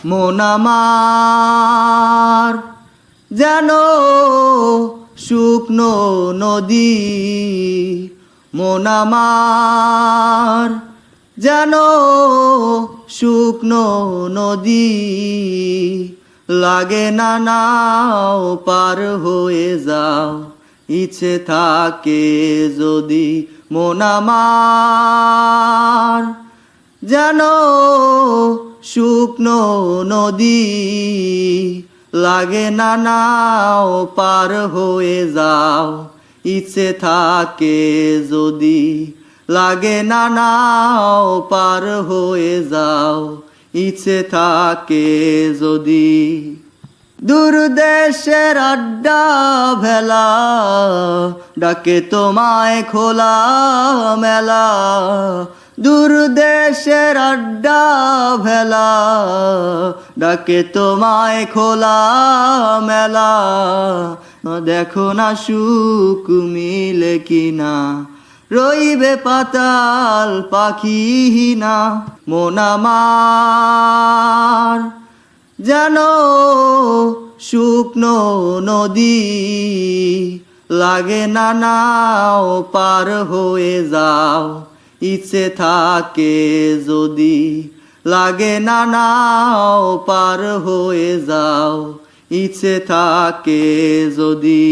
মন আমার যেন শুকনো নদী, মন আমার যেন শুকনো নদী, লাগে না নাও পার হয়ে যাও, ইচ্ছে থাকে যদি। মন আমার যেন শুকনো নদী, লাগে না নাও পার হয়ে যাও, ইচ্ছে থাকে যদি। লাগে না নাও পার হয়ে যাও, ইচ্ছে থাকে যদি। দূর দেশের আড্ডা ভেলা, ডাকে তোমায় খোলা মেলা। দূর দেশের আড্ডা ভেলা, ডাকে তোমায় খোলা মেলা। দেখো না সুখ মিলে কিনা, রইবে পাতাল পাখি না। মন আমার যেন শুকনো নদী, লাগে না নাও পার হয়ে যাও, ইচ্ছে থাকে যদি। লাগে না নাও পার হয়ে যাও, ইচ্ছে থাকে যদি।